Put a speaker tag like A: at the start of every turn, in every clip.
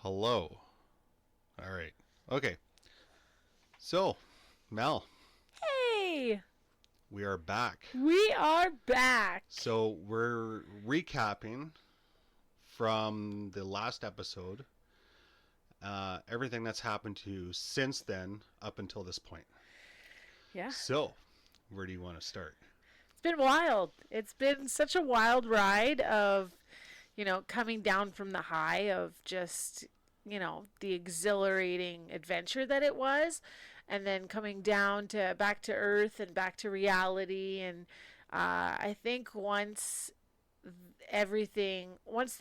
A: Hello. All right. Okay. So, Mel,
B: Hey,
A: we are back.
B: we are back.
A: So, we're recapping from the last episode everything that's happened to you since then up until this point.
B: Yeah,
A: So, where do you want to start?
B: it's been wild. It's been such a wild ride of, coming down from the high of just, the exhilarating adventure that it was, and then coming down to back to earth and back to reality. And I think once the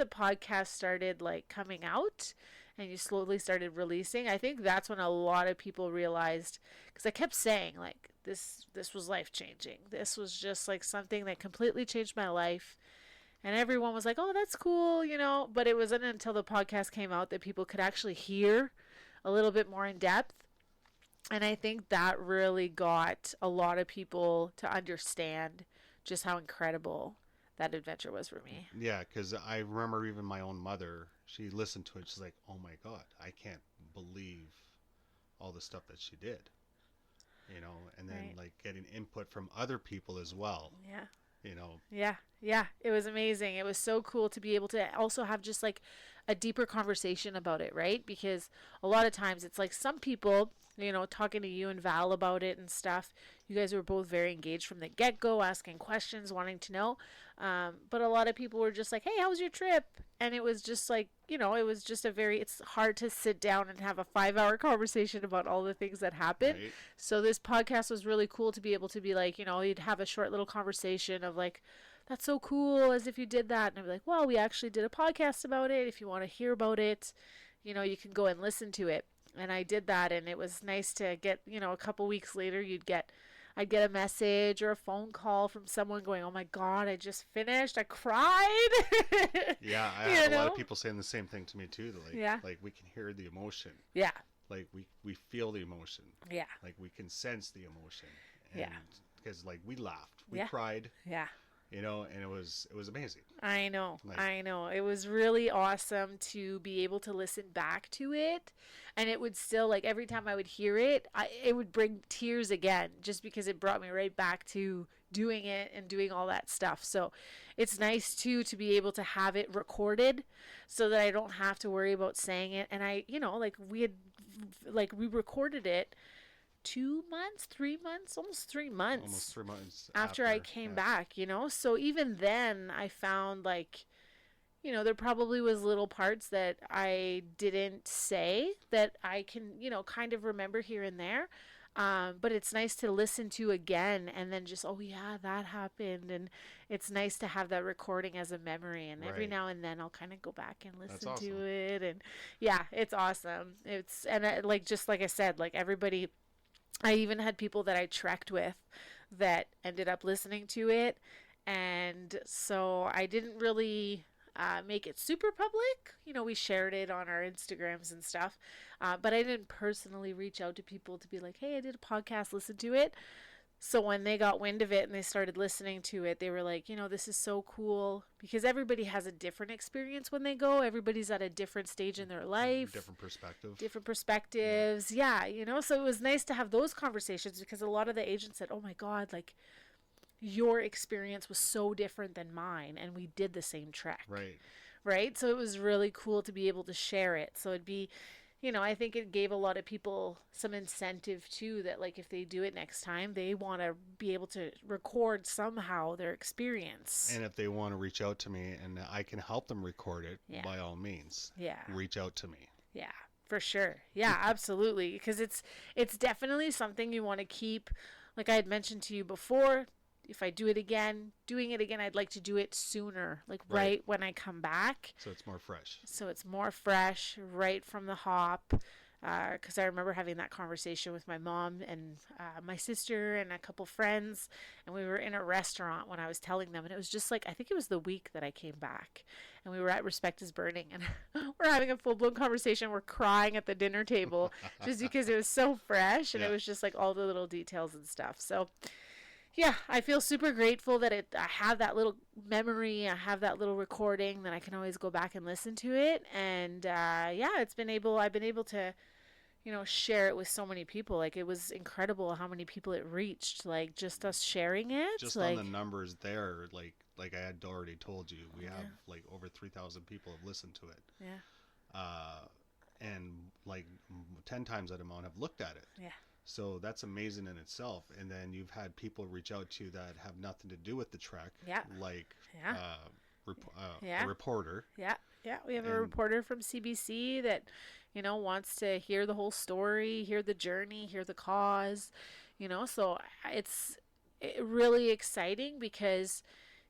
B: podcast started like coming out and you slowly started releasing, I think that's when a lot of people realized, because I kept saying like this was life changing, this was just like something that completely changed my life, and everyone was like, oh, that's cool, but it wasn't until the podcast came out that people could actually hear a little bit more in depth. And I think that really got a lot of people to understand just how incredible that adventure was for me.
A: Yeah, because I remember even my own mother, she listened to it. She's like, oh my God, I can't believe all the stuff that she did. And then
B: Right.
A: like getting input from other people as well.
B: Yeah.
A: You know,
B: Yeah, yeah, it was amazing. It was so cool to be able to also have just like a deeper conversation about it, right? Because a lot of times it's like some people, talking to you and Val about it and stuff, you guys were both very engaged from the get go, asking questions, wanting to know. But a lot of people were just like, hey, how was your trip? And it was just like, it was just it's hard to sit down and have a 5 hour conversation about all the things that happened.
A: right?
B: So this podcast was really cool to be able to be like, you'd have a short little conversation of like, that's so cool, as if you did that. And I'd be like, well, we actually did a podcast about it. If you want to hear about it, you can go and listen to it. And I did that, and it was nice to get, a couple weeks later, I'd get a message or a phone call from someone going, oh my God, I just finished. I cried.
A: Yeah, I
B: you
A: had a lot of
B: know?
A: people saying the same thing to me too.
B: Yeah.
A: Like we can hear the emotion,
B: Yeah.
A: like we feel the emotion,
B: Yeah.
A: like we can sense the emotion,
B: Yeah.
A: and because like we laughed, we
B: Yeah.
A: cried,
B: Yeah.
A: and it was amazing.
B: I know.
A: Like,
B: I know. It was really awesome to be able to listen back to it. And it would still, like, every time I would hear it, it would bring tears again, just because it brought me right back to doing it and doing all that stuff. So it's nice, too, to be able to have it recorded so that I don't have to worry about saying it. And we recorded it 2 months, 3 months, almost 3 months
A: almost 3 months
B: after I came
A: yeah,
B: back. So even then I found like, there probably was little parts that I didn't say that I can, kind of remember here and there. But it's nice to listen to again and then just, oh yeah, that happened. And it's nice to have that recording as a memory. And every
A: right.
B: now and then I'll kind of go back and
A: That's
B: listen to
A: awesome.
B: it. And yeah, it's awesome. Like, just like I said, like everybody, I even had people that I trekked with that ended up listening to it. And so I didn't really make it super public. We shared it on our Instagrams and stuff. But I didn't personally reach out to people to be like, hey, I did a podcast, listen to it. So when they got wind of it and they started listening to it, they were like, this is so cool, because everybody has a different experience when they go. Everybody's at a different stage in their life,
A: Different perspective.
B: different
A: Yeah,
B: perspectives. Yeah, so it was nice to have those conversations, because a lot of the agents said, oh my God, like your experience was so different than mine, and we did the same trek.
A: right.
B: Right? So it was really cool to be able to share it. So it'd be, I think it gave a lot of people some incentive too, that like if they do it next time, they want to be able to record somehow their experience.
A: And if they want to reach out to me and I can help them record it,
B: Yeah.
A: by all means,
B: Yeah.
A: reach out to me.
B: Yeah, for sure. Yeah, absolutely. Because it's definitely something you want to keep. Like I had mentioned to you before, if I doing it again, I'd like to do it sooner, like
A: Right.
B: right when I come back.
A: So it's more fresh.
B: So it's more fresh, right from the hop. Because I remember having that conversation with my mom and my sister and a couple friends, and we were in a restaurant when I was telling them, and it was just like, I think it was the week that I came back, and we were at Respect is Burning, and we're having a full blown conversation. We're crying at the dinner table just because it was so fresh, and it
A: Yeah.
B: was just like all the little details and stuff. So yeah, I feel super grateful that I have that little memory, I have that little recording that I can always go back and listen to it, and yeah, I've been able to, share it with so many people. Like, it was incredible how many people it reached. Like, just us sharing it.
A: Just on the
B: Like,
A: numbers there, like I had already told you, we have
B: yeah,
A: like over 3,000 people have listened to it.
B: yeah,
A: Uh, and like 10 times that amount have looked at it.
B: yeah,
A: So that's amazing in itself. And then you've had people reach out to you that have nothing to do with the trek,
B: yeah,
A: like
B: yeah,
A: a
B: yeah,
A: reporter.
B: yeah, yeah. We have a
A: And
B: reporter from CBC that, wants to hear the whole story, hear the journey, hear the cause, So it's really exciting because,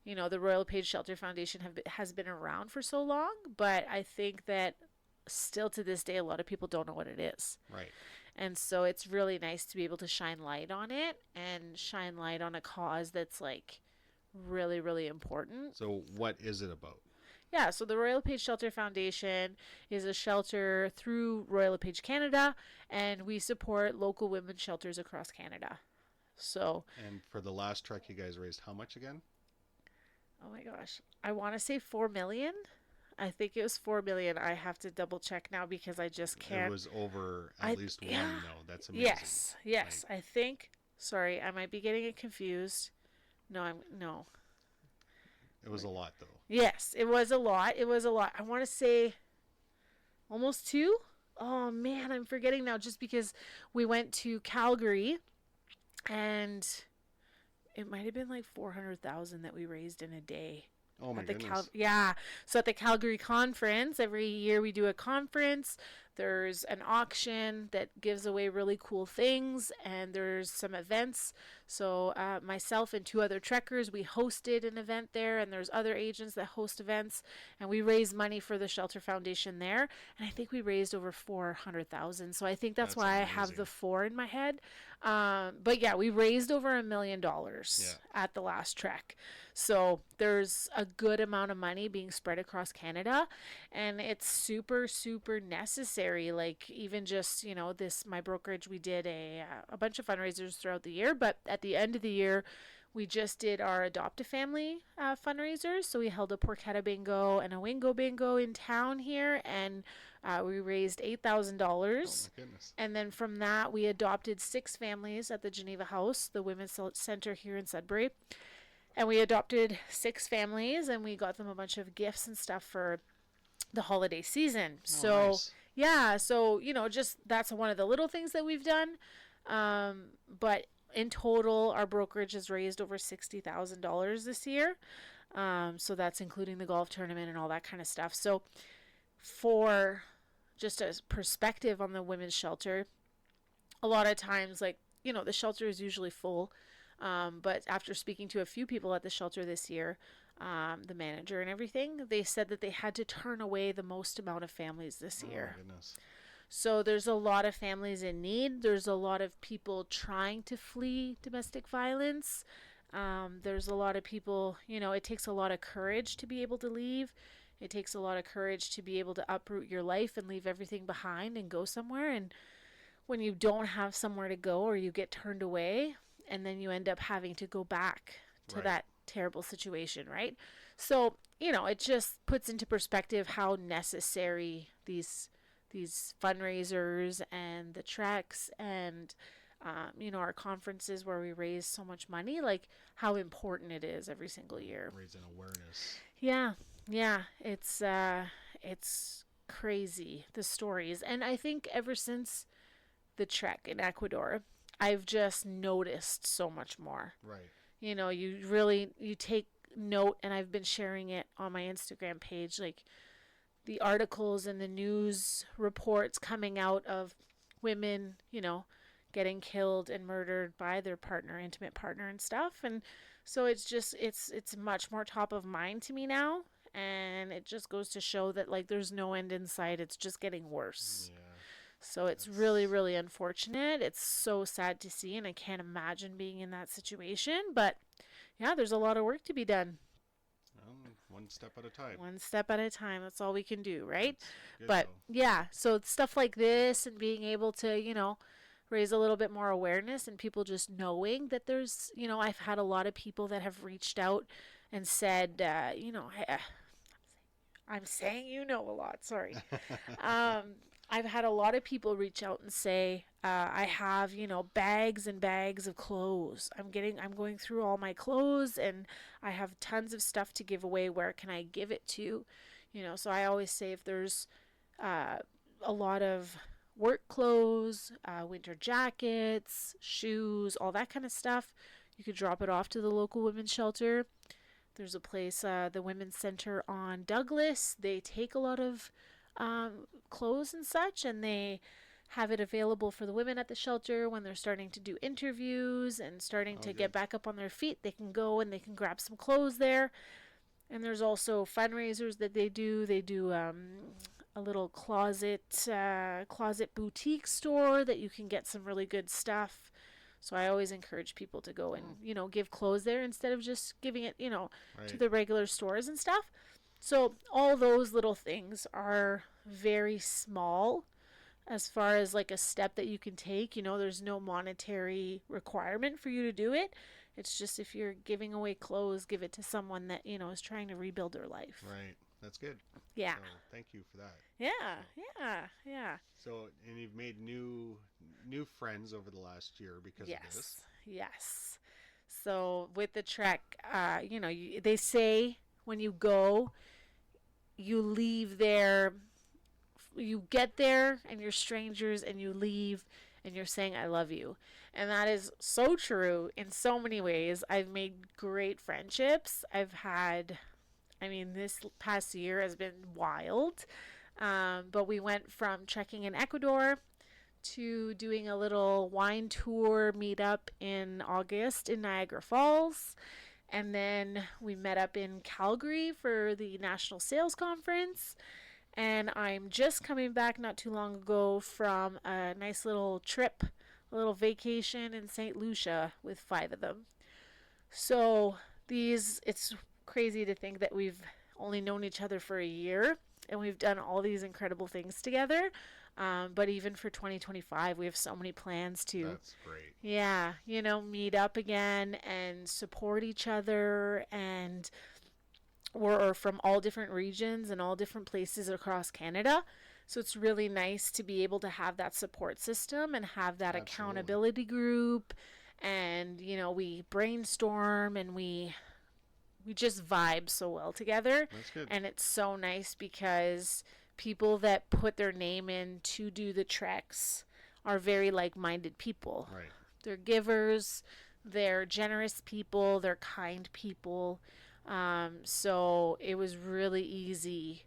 B: the Royal LePage Shelter Foundation has been around for so long, but I think that still to this day, a lot of people don't know what it is.
A: right.
B: And so it's really nice to be able to shine light on it and shine light on a cause that's like really, really important.
A: So what is it about?
B: Yeah, so the Royal LePage Shelter Foundation is a shelter through Royal LePage Canada, and we support local women's shelters across Canada. So,
A: And for the last trek, you guys raised how much again?
B: oh my gosh, I want to say 4 million. I think it was 4 million. I have to double check now because I just
A: It
B: can't.
A: was over at
B: I
A: least one,
B: yeah.
A: though. That's amazing.
B: Yes. Yes.
A: Like,
B: I think. Sorry, I might be getting it confused. No, I'm no.
A: it was a lot, though.
B: Yes, it was a lot. It was a lot. I want to say almost 2. Oh man, I'm forgetting now just because we went to Calgary and it might have been like 400,000 that we raised in a day.
A: Oh my
B: At the
A: goodness.
B: Yeah, so at the Calgary conference, every year we do a conference. There's an auction that gives away really cool things, and there's some events. So myself and 2 other trekkers, we hosted an event there, and there's other agents that host events, and we raise money for the Shelter Foundation there. And I think we raised over 400,000. So I think that's
A: That's
B: why I have
A: amazing.
B: the 4 in my head. But yeah, we raised over $1 million
A: Yeah.
B: at the last trek. So there's a good amount of money being spread across Canada, and it's super, super necessary. Like, even just, this, my brokerage, we did a bunch of fundraisers throughout the year, but at the end of the year, we just did our adopt a family fundraisers. So we held a porchetta bingo and a wingo bingo in town here, and we raised
A: Oh
B: $8,000.
A: my goodness.
B: And then from that, we adopted 6 families at the Geneva House, the Women's Center here in Sudbury. And we adopted 6 families, and we got them a bunch of gifts and stuff for the holiday season.
A: Oh,
B: So,
A: nice.
B: yeah, so, just that's one of the little things that we've done. But in total, our brokerage has raised over $60,000 this year. So that's including the golf tournament and all that kind of stuff. So, for just a perspective on the women's shelter, a lot of times, like, the shelter is usually full. But after speaking to a few people at the shelter this year, the manager and everything, they said that they had to turn away the most amount of families this
A: Oh
B: year.
A: my goodness.
B: So there's a lot of families in need. There's a lot of people trying to flee domestic violence. There's a lot of people, it takes a lot of courage to be able to leave. It takes a lot of courage to be able to uproot your life and leave everything behind and go somewhere. And when you don't have somewhere to go, or you get turned away, and then you end up having to go back to
A: Right.
B: that terrible situation, right? So, it just puts into perspective how necessary these fundraisers and the treks and our conferences where we raise so much money, like how important it is every single year.
A: Raising awareness.
B: Yeah, yeah, it's crazy, the stories. And I think ever since the trek in Ecuador, I've just noticed so much more.
A: Right.
B: You take note, and I've been sharing it on my Instagram page, like the articles and the news reports coming out of women, getting killed and murdered by their partner, intimate partner and stuff. And so it's much more top of mind to me now, and it just goes to show that, like, there's no end in sight. It's just getting worse.
A: Yeah.
B: So it's really,
A: That's
B: really unfortunate. It's so sad to see, and I can't imagine being in that situation. But yeah, there's a lot of work to be done.
A: one step at a time.
B: One step at a time. That's all we can do, right?
A: That's good
B: But
A: though.
B: yeah, so stuff like this and being able to, raise a little bit more awareness and people just knowing that there's, I've had a lot of people that have reached out and said, I'm saying a lot, sorry. I've had a lot of people reach out and say, I have, bags and bags of clothes. I'm going through all my clothes and I have tons of stuff to give away. Where can I give it to? So I always say if there's a lot of work clothes, winter jackets, shoes, all that kind of stuff, you could drop it off to the local women's shelter. There's a place, the Women's Center on Douglas. They take a lot of clothes and such, and they have it available for the women at the shelter when they're starting to do interviews and starting to get back up on their feet. They can go and they can grab some clothes there. And there's also fundraisers that they do. They do a little closet boutique store that you can get some really good stuff. So I always encourage people to go and, give clothes there instead of just giving it, to the regular stores and stuff. So all those little things are very small as far as like a step that you can take. There's no monetary requirement for you to do it. It's just if you're giving away clothes, give it to someone that, is trying to rebuild their life.
A: Right. That's good.
B: Yeah.
A: So thank you for that.
B: Yeah.
A: So, and you've made new friends over the last year because of this.
B: Yes. So with the trek, they say when you go, you leave there, you get there and you're strangers and you leave and you're saying, I love you. And that is so true in so many ways. I've made great friendships. This past year has been wild. But we went from trekking in Ecuador to doing a little wine tour meetup in August in Niagara Falls. And then we met up in Calgary for the National Sales Conference. And I'm just coming back not too long ago from a nice little trip, a little vacation in St. Lucia with 5 of them. So it's crazy to think that we've only known each other for a year and we've done all these incredible things together. But even for 2025, we have so many plans to.
A: That's great.
B: Yeah, meet up again and support each other. And we're from all different regions and all different places across Canada. So it's really nice to be able to have that support system and have that accountability group. And, we brainstorm and we just vibe so well together.
A: That's good.
B: And it's so nice because people that put their name in to do the treks are very like-minded people.
A: Right.
B: They're givers, they're generous people, they're kind people. So it was really easy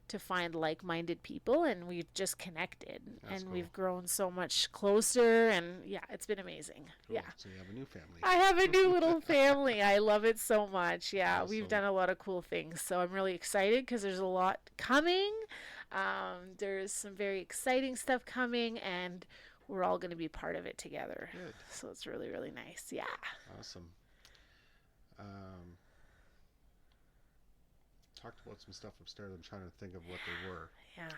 B: to find like-minded people, and we've just connected.
A: That's
B: and
A: cool.
B: We've grown so much closer, and yeah, it's been amazing.
A: Cool.
B: Yeah.
A: So you have a new family.
B: I have a new little family. I love it so much. Yeah,
A: Awesome.
B: We've done a lot of cool things. So I'm really excited because there's a lot coming. There's some very exciting stuff coming, and we're all going to be part of it together.
A: Good.
B: So it's really, really nice. Yeah.
A: Awesome. Talked about some stuff upstairs. I'm trying to think of what they were.
B: Yeah.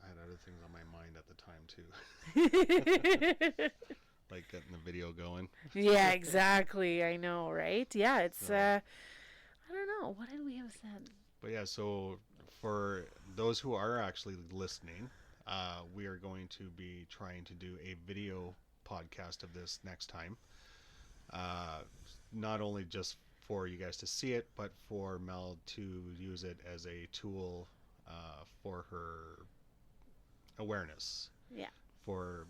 A: I had other things on my mind at the time too. Like getting the video going.
B: Yeah, exactly. I know, right? Yeah, it's I don't know. What did we have said?
A: But yeah, so for those who are actually listening, we are going to be trying to do a video podcast of this next time. Not only just for you guys to see it, but for Mel to use it as a tool for her awareness.
B: Yeah.
A: For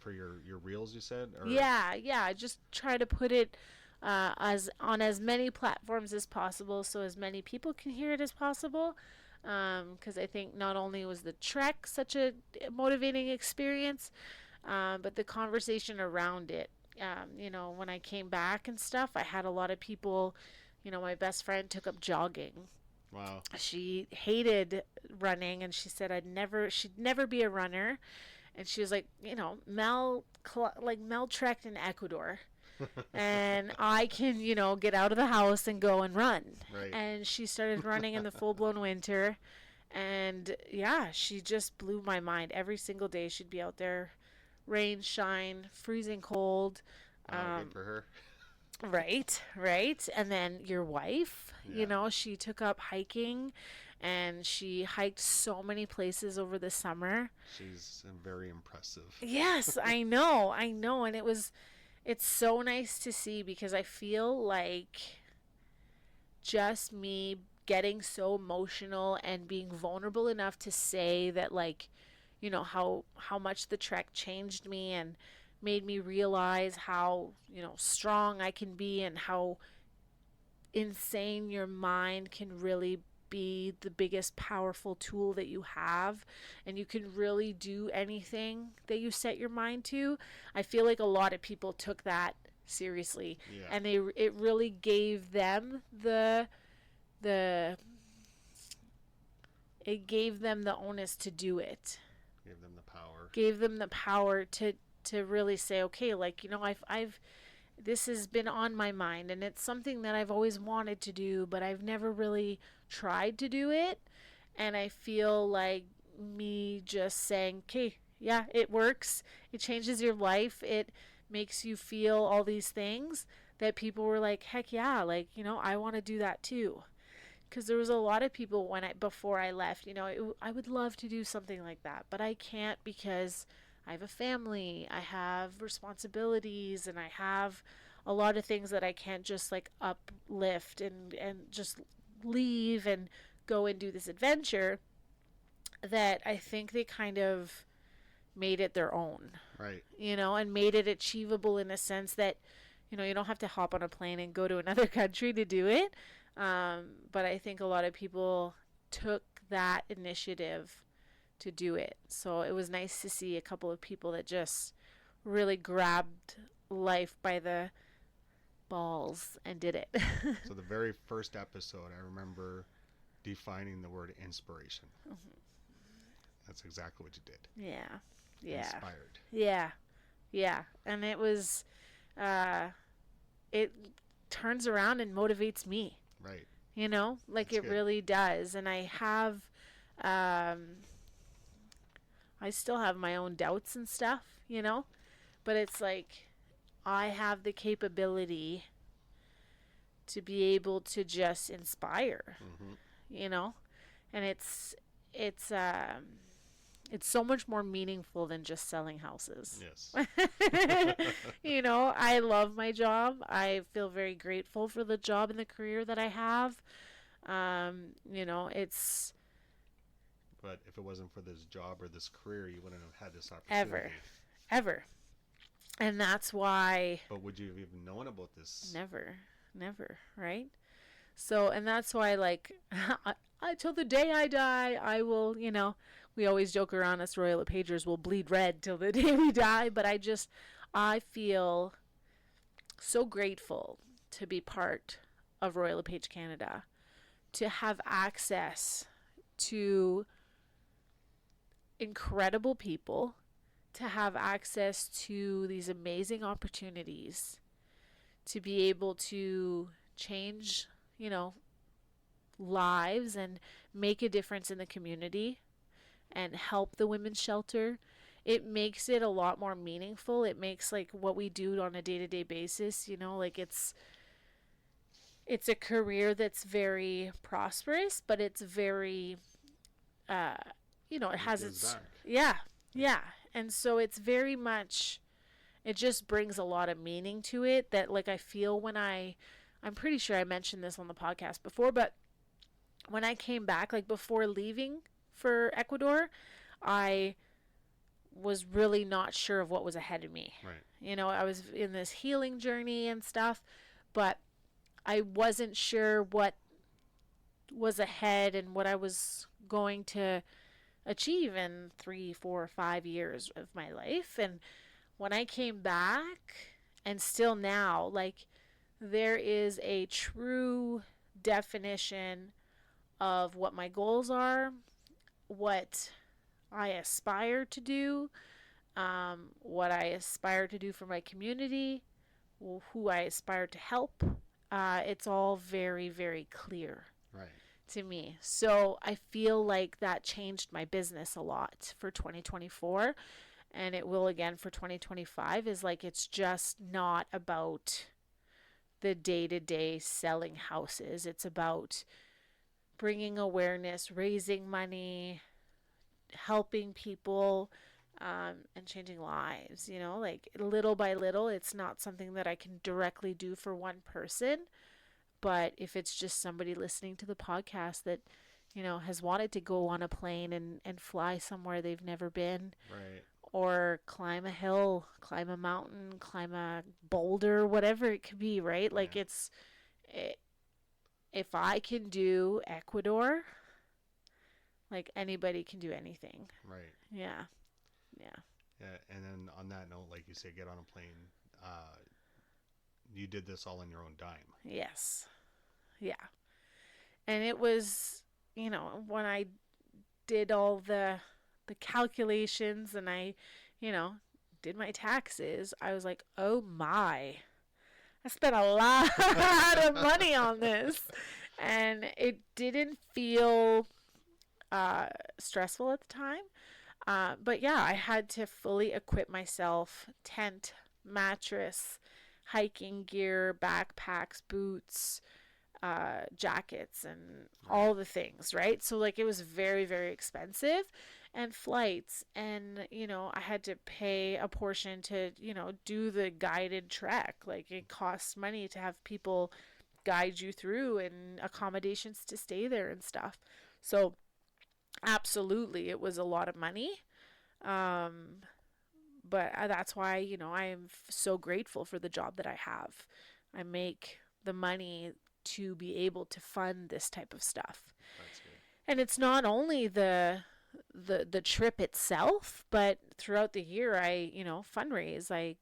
A: your reels, you said? Or?
B: Yeah. Just try to put it as on as many platforms as possible, so as many people can hear it as possible. Because I think not only was the trek such a motivating experience, but the conversation around it. When I came back and stuff, I had a lot of people. My best friend took up jogging.
A: Wow.
B: She hated running, and she said she'd never be a runner. And she was like, Mel trekked in Ecuador. And I can, get out of the house and go and run.
A: Right.
B: And she started running in the full-blown winter. And, yeah, she just blew my mind. Every single day she'd be out there rain, shine, freezing cold.
A: Good
B: Um,
A: for her.
B: right. And then your wife,
A: Yeah.
B: she took up hiking and she hiked so many places over the summer.
A: She's very impressive.
B: Yes, I know. And it's so nice to see because I feel like just me getting so emotional and being vulnerable enough to say that, like, how much the trek changed me and made me realize how, strong I can be and how insane your mind can really be the biggest powerful tool that you have, and you can really do anything that you set your mind to. I feel like a lot of people took that seriously,
A: Yeah.
B: and it really gave them the it gave them the onus to do it.
A: Gave them the power.
B: Gave them the power to really say, okay, like, I've this has been on my mind and it's something that I've always wanted to do, but I've never really tried to do it. And I feel like me just saying, okay, yeah, it works. It changes your life. It makes you feel all these things that people were like, heck yeah, like, I want to do that too. Because there was a lot of people before I left, I would love to do something like that, but I can't because I have a family, I have responsibilities, and I have a lot of things that I can't just like uplift and just leave and go and do this adventure. That I think they kind of made it their own,
A: Right.
B: and made it achievable in a sense that, you don't have to hop on a plane and go to another country to do it. But I think a lot of people took that initiative to do it. So it was nice to see a couple of people that just really grabbed life by the balls and did it.
A: So the very first episode, I remember defining the word inspiration.
B: Mm-hmm.
A: That's exactly what you did.
B: Yeah. Yeah.
A: Inspired.
B: Yeah. Yeah. And it turns around and motivates me.
A: Right.
B: Like
A: That's
B: it
A: good.
B: really does. And I still have my own doubts and stuff, but it's like I have the capability to be able to just inspire,
A: Mm-hmm.
B: and it's so much more meaningful than just selling houses.
A: Yes.
B: I love my job. I feel very grateful for the job and the career that I have. It's
A: But if it wasn't for this job or this career, you wouldn't have had this opportunity.
B: ever. And that's why.
A: But would you have even known about this?
B: Never, right? So, and that's why, like, till the day I die, I will, we always joke around, us Royal LePagers will bleed red till the day we die. But I feel so grateful to be part of Royal LePage Canada, to have access to incredible people, to have access to these amazing opportunities, to be able to change, lives and make a difference in the community and help the women's shelter. It makes it a lot more meaningful. It makes like what we do on a day-to-day basis, like it's a career that's very prosperous, but it's very it has its
A: back.
B: yeah. And so it's very much, it just brings a lot of meaning to it that, like, I feel when I'm pretty sure I mentioned this on the podcast before, but when I came back, like before leaving for Ecuador, I was really not sure of what was ahead of me.
A: Right.
B: I was in this healing journey and stuff, but I wasn't sure what was ahead and what I was going to achieve in 3, 4, 5 years of my life. And when I came back, and still now, like, there is a true definition of what my goals are, what I aspire to do, what I aspire to do for my community, who I aspire to help. It's all very, very clear.
A: Right.
B: To me. So I feel like that changed my business a lot for 2024. and it will again for 2025, is like it's just not about the day-to-day selling houses. It's about bringing awareness, raising money, helping people, and changing lives, you know, like little by little. It's not something that I can directly do for one person, but if it's just somebody listening to the podcast that, you know, has wanted to go on a plane and fly somewhere they've never been,
A: Right.
B: or climb a hill, climb a mountain, climb a boulder, whatever it could be, right? Like
A: Yeah.
B: it, if I can do Ecuador, like anybody can do anything.
A: Right.
B: Yeah. Yeah.
A: Yeah. And then on that note, like you say, get on a plane. You did this all in your own dime.
B: Yes. Yeah. And it was, you know, when I did all the calculations and I, you know, did my taxes, I was like, "Oh my. I spent a lot of money on this." And it didn't feel stressful at the time. But yeah, I had to fully equip myself: tent, mattress, hiking gear, backpacks, boots, jackets, and
A: Right.
B: all the things, right? So, like, it was very, very expensive. And flights, and you know, I had to pay a portion to, you know, do the guided trek. Like, it costs money to have people guide you through and accommodations to stay there and stuff. So, absolutely, it was a lot of money. Um, but that's why, you know, I am so grateful for the job that I have. I make the money to be able to fund this type of stuff.
A: That's good.
B: And it's not only the trip itself, but throughout the year I, you know, fundraise. I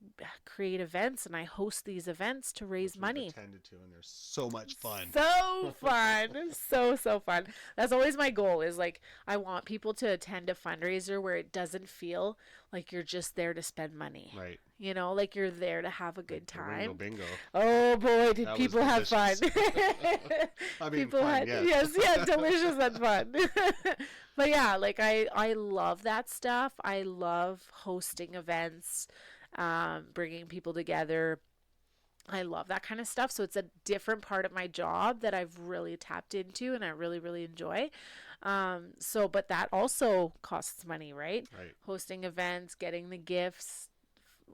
B: create events and I host these events to raise
A: Which we've
B: money.
A: attended to, and they're so much fun.
B: So fun. So fun. That's always my goal, is like I want people to attend a fundraiser where it doesn't feel like you're just there to spend money.
A: Right.
B: You know, like you're there to have a good
A: The Ringo
B: time.
A: Bingo.
B: Oh boy, did
A: That was
B: people have fun.
A: delicious. I mean,
B: People
A: fun,
B: had,
A: yes.
B: yeah, delicious and fun. But yeah, like I love that stuff. I love hosting events, bringing people together. I love that kind of stuff. So it's a different part of my job that I've really tapped into and I really, really enjoy. So, but that also costs money, right?
A: Right.
B: Hosting events, getting the gifts,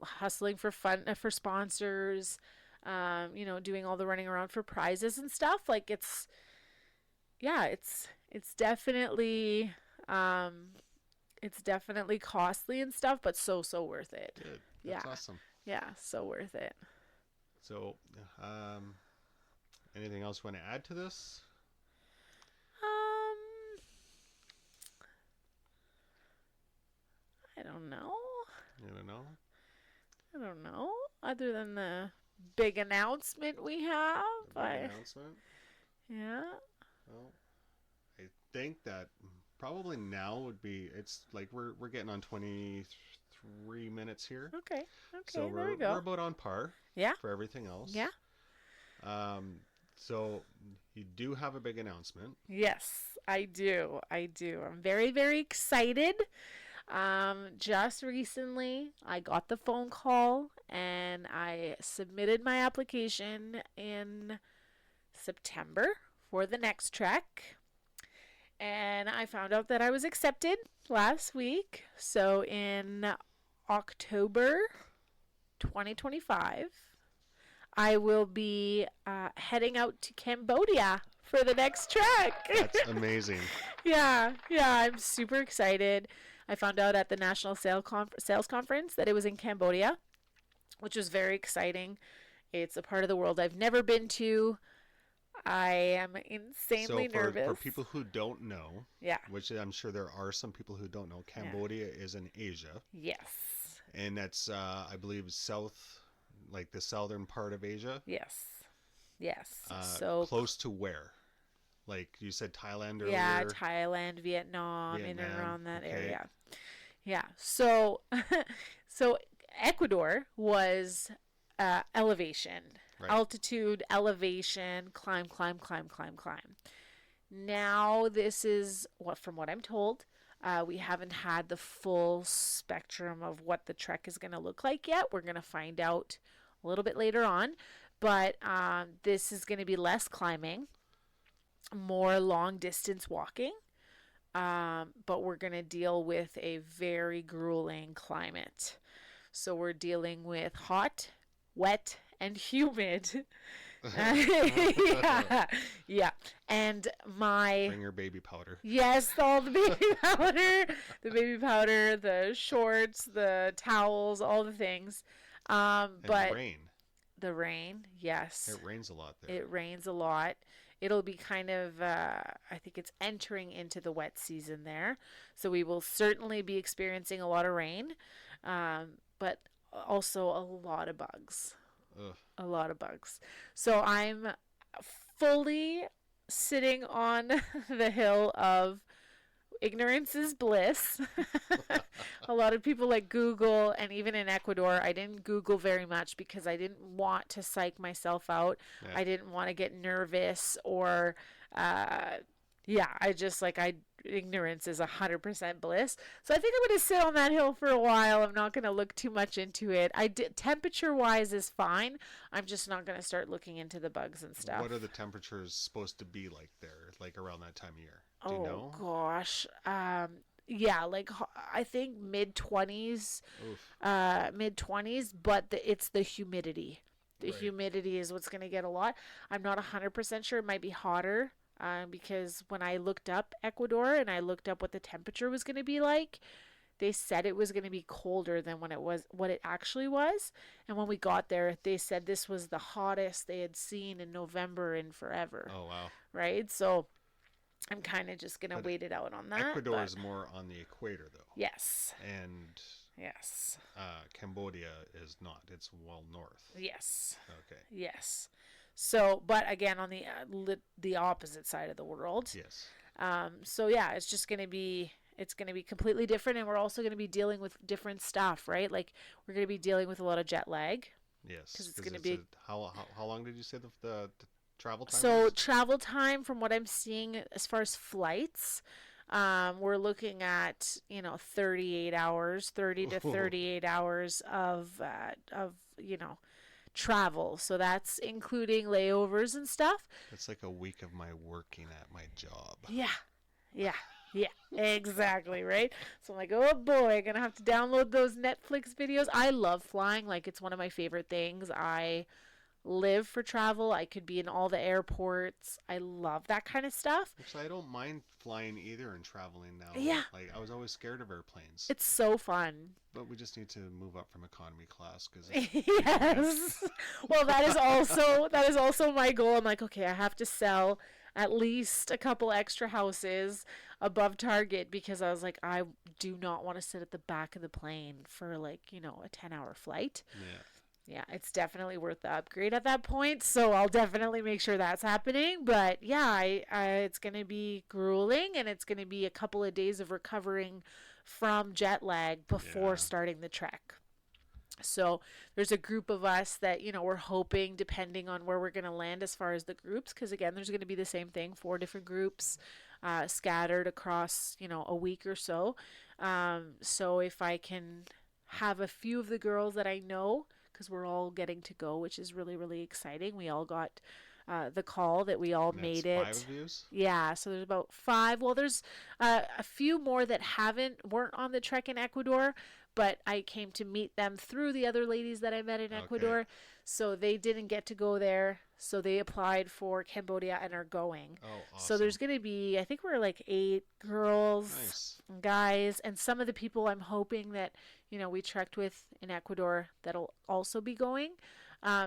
B: hustling for fun, for sponsors, you know, doing all the running around for prizes and stuff. Like yeah, it's definitely, it's definitely costly and stuff, but so worth it.
A: Good.
B: Yeah.
A: That's awesome.
B: Yeah, so worth it.
A: So, anything else you want to add to this?
B: Um, I don't know.
A: I don't know.
B: I don't know. Other than the big announcement we have,
A: A big announcement.
B: yeah.
A: Well, I think that probably now would be. It's like we're getting on 23 minutes here.
B: Okay.
A: So
B: Okay. There we
A: we're
B: go.
A: about on par.
B: Yeah.
A: For everything else.
B: Yeah.
A: So you do have a big announcement.
B: Yes, I do. I do. I'm very, very excited. Just recently, I got the phone call and I submitted my application in September for the next trek. And I found out that I was accepted last week. So in October 2025, I will be heading out to Cambodia for the next trek.
A: That's amazing.
B: Yeah, I'm super excited. I found out at the National Sales Conference that it was in Cambodia, which was very exciting. It's a part of the world I've never been to. I am insanely nervous.
A: For people who don't know,
B: Yeah.
A: which I'm sure there are some people who don't know, Cambodia is in Asia.
B: Yes.
A: And that's, I believe, like the southern part of Asia.
B: Yes. Yes.
A: Close to where? Like you said, Thailand earlier.
B: Yeah, Thailand, Vietnam, in and
A: Vietnam,
B: around that
A: okay.
B: area. Yeah. So, so Ecuador was elevation,
A: Right.
B: altitude, elevation, climb. Now this is from what I'm told, We haven't had the full spectrum of what the trek is going to look like yet. We're going to find out a little bit later on. But this is going to be less climbing, more long distance walking. But we're going to deal with a very grueling climate. So we're dealing with hot, wet, and humid. Yeah, yeah. And
A: Bring your baby powder.
B: yes, all the baby powder, the shorts, the towels, all the things. But
A: Rain.
B: the rain, yes,
A: It rains a lot there.
B: it rains a lot. It'll be kind of, I think it's entering into the wet season there. So we will certainly be experiencing a lot of rain, but also a lot of bugs.
A: Ugh.
B: A lot of bugs. So I'm fully sitting on the hill of ignorance is bliss. A lot of people like Google, and even in Ecuador, I didn't Google very much because I didn't want to psych myself out.
A: Yeah.
B: I didn't want to get nervous or, I just ignorance is 100% bliss. So I think I'm going to sit on that hill for a while. I'm not going to look too much into it. Temperature wise is fine. I'm just not going to start looking into the bugs and stuff.
A: What are the temperatures supposed to be like there, like around that time of year? Do you
B: Oh
A: know?
B: gosh. Yeah, like I think mid 20s, mid 20s, but it's the humidity. The
A: Right.
B: humidity is what's going to get a lot. I'm not 100% sure. It might be hotter because when I looked up Ecuador and I looked up what the temperature was going to be like, they said it was going to be colder than what it actually was. And when we got there, they said this was the hottest they had seen in November in forever.
A: Oh, wow.
B: Right? So I'm kind of just going to wait it out on that.
A: Ecuador is more on the equator, though.
B: Yes.
A: And
B: Yes.
A: Cambodia is not. It's well north.
B: Yes.
A: Okay.
B: Yes. So, but again, on the opposite side of the world.
A: Yes.
B: So yeah, it's going to be completely different, and we're also going to be dealing with different stuff, right? Like we're going to be dealing with a lot of jet lag.
A: Yes.
B: Because it's going to be.
A: How long did you say the travel time?
B: So
A: was?
B: travel time, from what I'm seeing, as far as flights, we're looking at 38 hours, 30 to 38 hours of travel. So that's including layovers and stuff.
A: It's like a week of my working at my job.
B: Yeah, exactly, right? So I'm like, oh boy, gonna have to download those Netflix videos. I love flying. Like, it's one of my favorite things. I live for travel. I could be in all the airports. I love that kind of stuff.
A: Actually, I don't mind flying either and traveling now.
B: Yeah.
A: Like, I was always scared of airplanes.
B: It's so fun.
A: But we just need to move up from economy class because
B: Yes. Well, that is also my goal. I'm like, okay, I have to sell at least a couple extra houses above target because I was like, I do not want to sit at the back of the plane for a 10-hour flight.
A: Yeah.
B: Yeah, it's definitely worth the upgrade at that point. So I'll definitely make sure that's happening. But yeah, it's going to be grueling, and it's going to be a couple of days of recovering from jet lag before starting the trek. So there's a group of us that, we're hoping, depending on where we're going to land as far as the groups, because again, there's going to be the same thing, 4 different groups scattered across, a week or so. So if I can have a few of the girls that I know, because we're all getting to go, which is really, really exciting. We all got the call that we all made it.
A: 5 of yous?
B: Yeah, so there's about 5. Well, there's a few more that weren't on the trek in Ecuador, but I came to meet them through the other ladies that I met in Ecuador. So they didn't get to go there. So they applied for Cambodia and are going.
A: Oh, awesome.
B: So there's going to be, I think we're like 8 girls,
A: Nice.
B: guys, and some of the people I'm hoping that, we trekked with in Ecuador that'll also be going.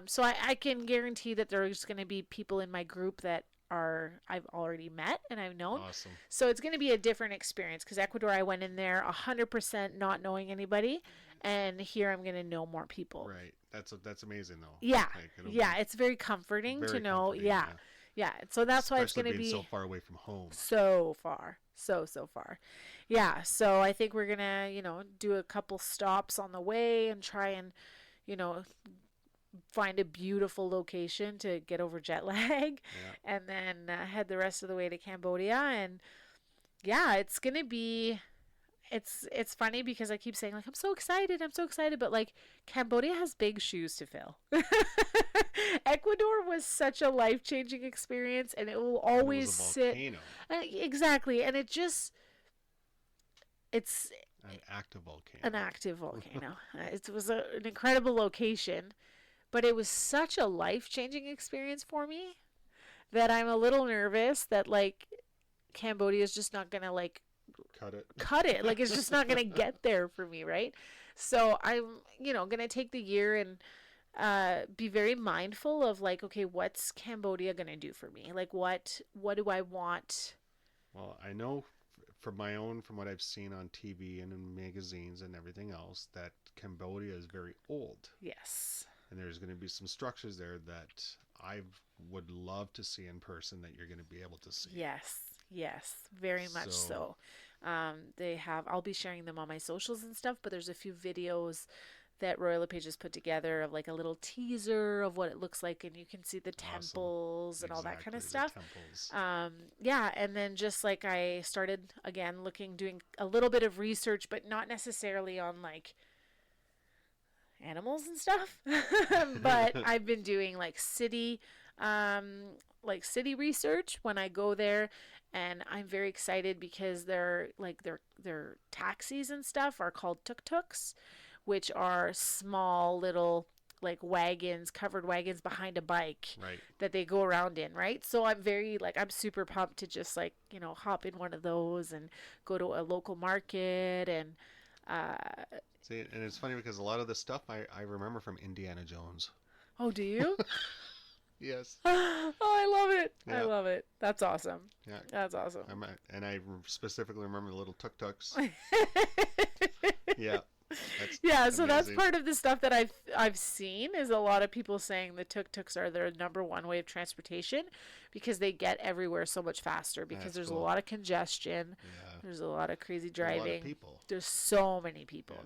B: So I can guarantee that there's going to be people in my group that I've already met and I've known.
A: Awesome.
B: So it's going to be a different experience because Ecuador, I went in there 100% not knowing anybody, and here I'm going to know more people.
A: Right. That's amazing though.
B: Yeah. It's very comforting to know.
A: Comforting,
B: Yeah. So that's
A: especially
B: why it's going to be
A: so far away from home.
B: So far. So far. Yeah. So I think we're going to, do a couple stops on the way and try and, find a beautiful location to get over jet lag and then head the rest of the way to Cambodia. And yeah, it's going to be it's funny because I keep saying like I'm so excited, but like Cambodia has big shoes to fill. Ecuador was such a life-changing experience, and it will
A: And it was
B: always
A: a
B: sit
A: volcano,
B: exactly, and it's
A: an active volcano.
B: an active volcano. It was an incredible location, but it was such a life-changing experience for me that I'm a little nervous that like Cambodia is just not gonna like
A: Cut it.
B: cut it. Like it's just not gonna get there for me, right? So I'm, gonna take the year and be very mindful of like, okay, what's Cambodia gonna do for me? Like what do I want?
A: Well, I know from what I've seen on TV and in magazines and everything else, that Cambodia is very old.
B: Yes.
A: And there's going to be some structures there that I would love to see in person that you're going to be able to see.
B: Yes. Yes. Very much so. I'll be sharing them on my socials and stuff, but there's a few videos that Royal LePage has put together of like a little teaser of what it looks like, and you can see the temples and all that kind of stuff. Yeah, and then just like I started again doing a little bit of research, but not necessarily on like animals and stuff. But I've been doing city research when I go there, and I'm very excited because their taxis and stuff are called tuk-tuks, which are small little like covered wagons behind a bike,
A: right,
B: that they go around in, right? So I'm super pumped to just hop in one of those and go to a local market and
A: see, and it's funny because a lot of the stuff I remember from Indiana Jones.
B: oh, do you?
A: Yes.
B: Oh, I love it.
A: Yeah.
B: I love it. That's awesome.
A: Yeah.
B: That's awesome.
A: And I specifically remember the little tuk-tuks. Yeah.
B: Yeah,
A: That's
B: so that's
A: amazing.
B: part of the stuff that I've seen is a lot of people saying the tuk-tuks are their number one way of transportation because they get everywhere so much faster because
A: That's
B: there's
A: cool.
B: a lot of congestion.
A: Yeah.
B: There's a lot of crazy
A: A lot of
B: driving.
A: people.
B: There's so many people.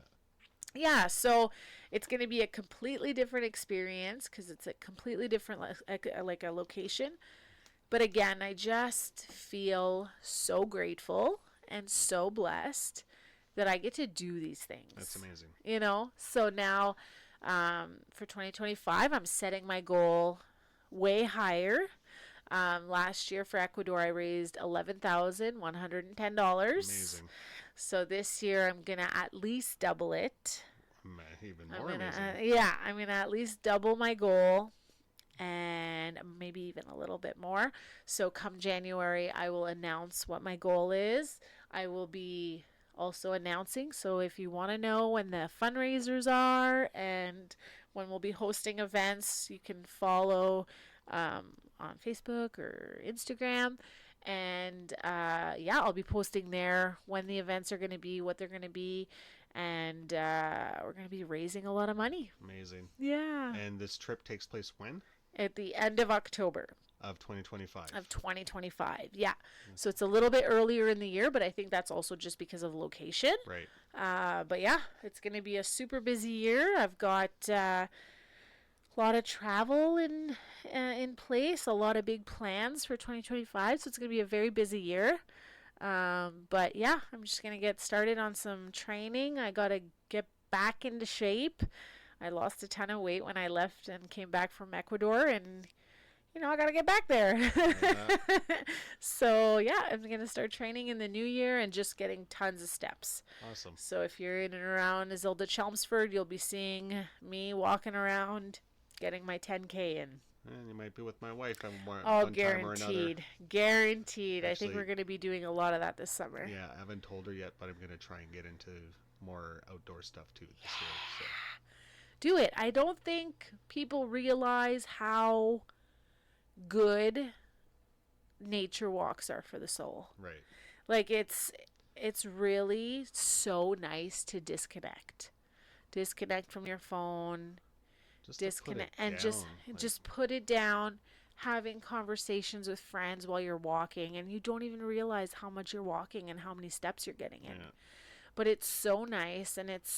B: Yeah, so it's going to be a completely different experience because it's a completely different like a location. But again, I just feel so grateful and so blessed that I get to do these things.
A: That's amazing.
B: So now for 2025, I'm setting my goal way higher. Last year for Ecuador, I raised $11,110.
A: Amazing.
B: So this year, I'm going to at least double it.
A: Even more amazing.
B: I'm going to at least double my goal and maybe even a little bit more. So come January, I will announce what my goal is. I will be also announcing. So if you want to know when the fundraisers are and when we'll be hosting events, you can follow on Facebook or Instagram. And I'll be posting there when the events are going to be, what they're going to be. And we're going to be raising a lot of money.
A: Amazing.
B: Yeah.
A: And this trip takes place when?
B: At the end of October.
A: Of 2025.
B: Of 2025, yeah. So it's a little bit earlier in the year, but I think that's also just because of location.
A: Right.
B: But yeah, it's going to be a super busy year. I've got a lot of travel in place, a lot of big plans for 2025. So it's going to be a very busy year. But yeah, I'm just going to get started on some training. I got to get back into shape. I lost a ton of weight when I left and came back from Ecuador, and I got to get back there. So yeah, I'm going to start training in the new year and just getting tons of steps.
A: Awesome.
B: So if you're in and around Isilda Chelmsford, you'll be seeing me walking around getting my 10K in.
A: And you might be with my wife at one
B: guaranteed.
A: time or another.
B: Guaranteed.
A: Actually,
B: I think we're going to be doing a lot of that this summer.
A: Yeah, I haven't told her yet, but I'm going to try and get into more outdoor stuff too this year. So.
B: Do it. I don't think people realize how good nature walks are for the soul.
A: Right.
B: Like it's really so nice to disconnect from your phone,
A: Just
B: disconnect
A: to put it
B: and
A: down,
B: just put it down, having conversations with friends while you're walking, and you don't even realize how much you're walking and how many steps you're getting in.
A: Yeah.
B: But it's so nice, and it's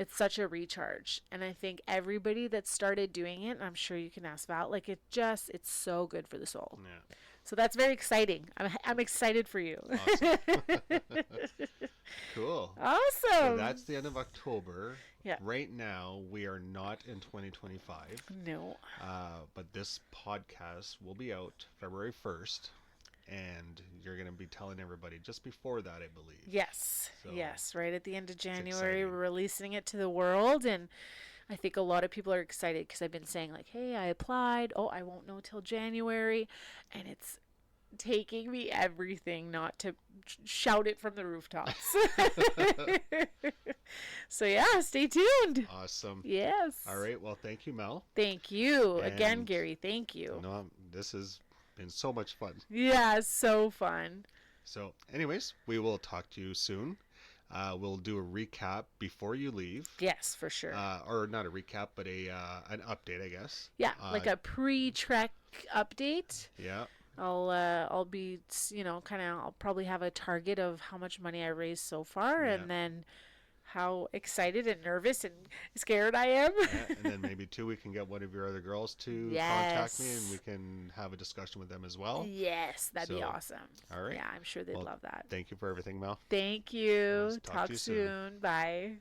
B: such a recharge. And I think everybody that started doing it, and I'm sure you can ask Val, it's so good for the soul.
A: Yeah.
B: So that's very exciting. I'm excited for you.
A: Awesome. Cool. So
B: Awesome.
A: that's the end of October.
B: Yeah.
A: Right now, we are not in 2025.
B: No.
A: But this podcast will be out February 1st. And you're going to be telling everybody just before that, I believe.
B: Yes.
A: So,
B: yes. Right at the end of January,
A: exciting.
B: we're releasing it to the world. And I think a lot of people are excited because I've been saying, like, hey, I applied. Oh, I won't know till January. And it's taking me everything not to shout it from the rooftops. So, yeah, stay tuned.
A: Awesome.
B: Yes.
A: All right. Well, thank you, Mel.
B: Thank you. Again,
A: And
B: Gary, thank you.
A: No, this has been so much fun.
B: Yeah, so fun.
A: So, anyways, we will talk to you soon. We'll do a recap before you leave.
B: Yes, for sure.
A: Or not a recap, but an update, I guess.
B: Yeah, like a pre-trek update.
A: Yeah.
B: I'll be, I'll probably have a target of how much money I raised so far,
A: Yeah.
B: and then how excited and nervous and scared I am.
A: Yeah, and then maybe too, we can get one of your other girls to contact me, and we can have a discussion with them as well.
B: Yes, that'd be
A: So,
B: awesome.
A: all right.
B: Yeah, I'm sure they'd love that.
A: Thank you for everything, Mel.
B: Thank you.
A: Talk
B: Talk
A: to you soon.
B: soon. Bye.